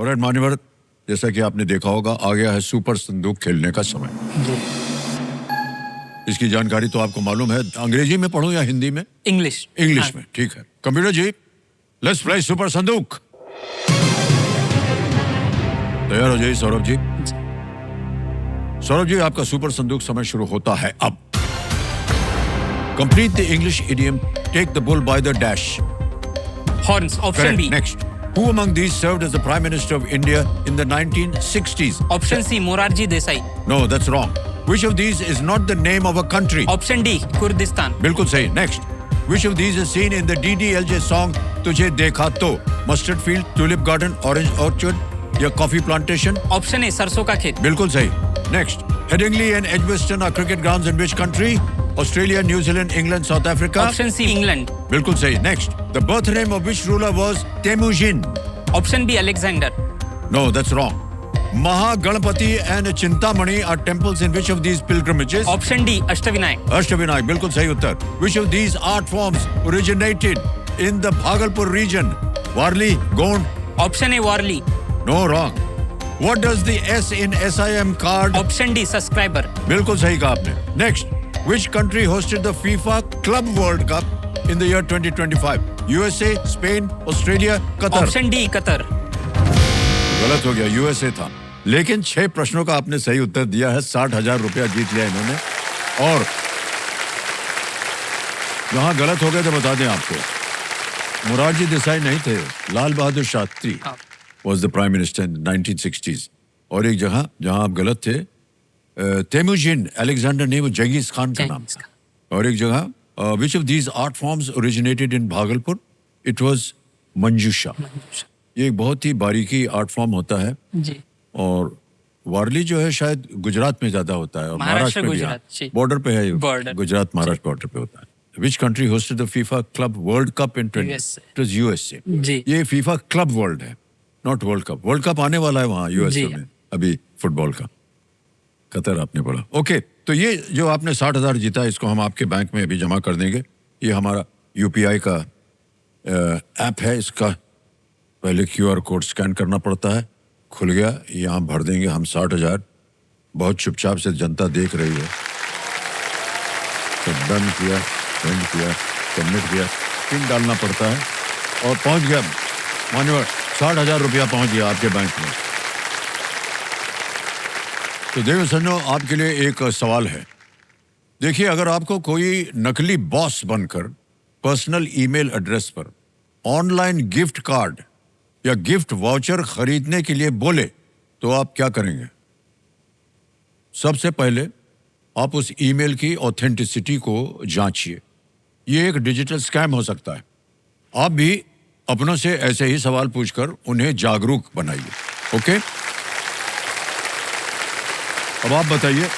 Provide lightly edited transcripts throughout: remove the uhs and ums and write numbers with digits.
और मान्यवर, जैसा कि आपने देखा होगा, आ गया है सुपर संदूक खेलने का समय। इसकी जानकारी तो आपको मालूम है। अंग्रेजी में पढ़ूं या हिंदी में? इंग्लिश। इंग्लिश में, ठीक है। Computer ji, let's play super संदूक। तैयार हो जाइए सौरभ जी। सौरभ जी, आपका सुपर संदूक समय शुरू होता है अब। Complete the English idiom take the bull by the dash. Horns, option B. Next, who among these served as the prime minister of India in the 1960s? Option C, Morarji Desai. No, that's wrong. Which of these is not the name of a country? Option D, Kurdistan. बिल्कुल सही। Next, which of these is seen in the DDLJ song तुझे देखा तो? Mustard field, tulip garden, orange orchard या coffee plantation? Option A, सरसों का खेत। बिल्कुल सही। Next, Headingley and Edgbaston are cricket grounds in which country? Australia, New Zealand, England, south Africa? Option C, England. बिल्कुल सही। Next, the birth name of which ruler was Temujin? Option B, Alexander. No, that's wrong. Mahagणपति and Chintamani are temples in which of these pilgrimages? Option D, Ashtavinayak. Ashtavinayak, बिल्कुल सही उत्तर। Which of these art forms originated in the Bhagalpur region? Warli, Gond? Option A, Warli. No, wrong. What does the S in SIM card? Option D, subscriber. बिल्कुल सही कहा आपने। Next, which country hosted the FIFA Club World Cup in the year 2025? USA, Spain, Australia, Qatar? Option D, Qatar. गलत हो गया, USA था। लेकिन 6 प्रश्नों का आपने सही उत्तर दिया है। 60,000 रुपया जीत लिया इन्होंने। और जहां गलत हो गए तो बता दें आपको, मोरारजी देसाई नहीं थे, Lal Bahadur Shastri was the prime minister in 1960s। और एक जगह जहां आप गलत थे, तेमुजिन अलेक्जेंडर नहीं, वो जंगीज खान का नाम था। और एक जगह, which of these art forms originated in Bhagalpur? It was Manjusha. ये एक बहुत ही बारीकी आर्ट फॉर्म होता है जी। और वारली जो है शायद गुजरात में ज्यादा होता है और महाराष्ट्र में भी बॉर्डर पे है। गुजरात महाराष्ट्र बॉर्डर पे होता है। Which country hosted the FIFA club world cup in 20? USA. ये फीफा क्लब वर्ल्ड है, not world cup. World cup आने वाला है वहाँ यूएसए में अभी फुटबॉल का। कतर आपने पढ़ा। ओके, तो ये जो आपने 60,000 जीता, इसको हम आपके बैंक में अभी जमा कर देंगे। ये हमारा यूपीआई का ऐप है। इसका पहले क्यूआर कोड स्कैन करना पड़ता है। खुल गया, यहाँ भर देंगे हम 60,000। बहुत चुपचाप से जनता देख रही है। तो डन किया, सेंड किया, सबमिट किया, पिन डालना पड़ता है और पहुंच गया। मान्यवर, 60,000 रुपया पहुंच गया आपके बैंक में। तो देखो सन्नो, आपके लिए एक सवाल है। देखिए, अगर आपको कोई नकली बॉस बनकर पर्सनल ईमेल एड्रेस पर ऑनलाइन गिफ्ट कार्ड या गिफ्ट वाउचर खरीदने के लिए बोले तो आप क्या करेंगे? सबसे पहले आप उस ईमेल की ऑथेंटिसिटी को जांचिए। ये एक डिजिटल स्कैम हो सकता है। आप भी अपनों से ऐसे ही सवाल पूछकर उन्हें जागरूक बनाइए। ओके, अब आप बताइए,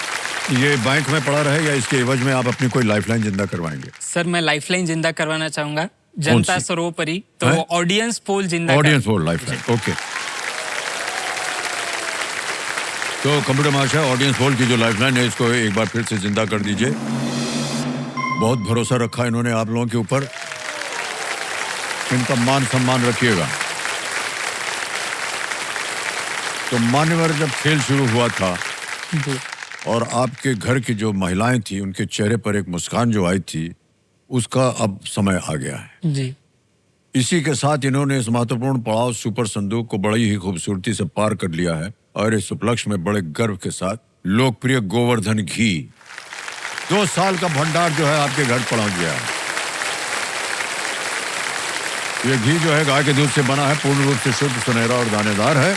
ये बैंक में पड़ा रहे या इसके एवज में आप अपनी कोई लाइफलाइन जिंदा करवाएंगे? सर, मैं लाइफलाइन जिंदा करवाना चाहूंगा। जनता सर्वोपरि तो ऑडियंस पोल जिंदा। Audience poll lifeline, okay. तो कंप्यूटर मास्टर, ऑडियंस पोल की जो लाइफलाइन है, इसको एक बार फिर से जिंदा कर दीजिए। बहुत भरोसा रखा इन्होंने आप लोगों के ऊपर, इनका मान सम्मान रखिएगा। तो मान्यवर, जब खेल शुरू हुआ था और आपके घर की जो महिलाएं थी, उनके चेहरे पर एक मुस्कान जो आई थी, उसका अब समय आ गया है जी। इसी के साथ इन्होंने इस महत्वपूर्ण पड़ाव सुपर संदूक को बड़ी ही खूबसूरती से पार कर लिया है। और इस उपलक्ष्य में बड़े गर्व के साथ लोकप्रिय गोवर्धन घी 2 साल का भंडार जो है आपके घर पहुंच गया है। ये घी जो है गाय के दूध से बना है, पूर्ण रूप से शुद्ध, सुनहरा और दानेदार है।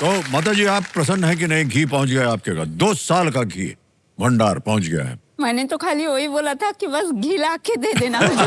तो माता जी, आप प्रसन्न हैं कि नहीं? घी पहुंच गया आपके घर, 2 साल का घी भंडार पहुंच गया है। मैंने तो खाली वही बोला था कि बस घी ला के दे देना मुझे।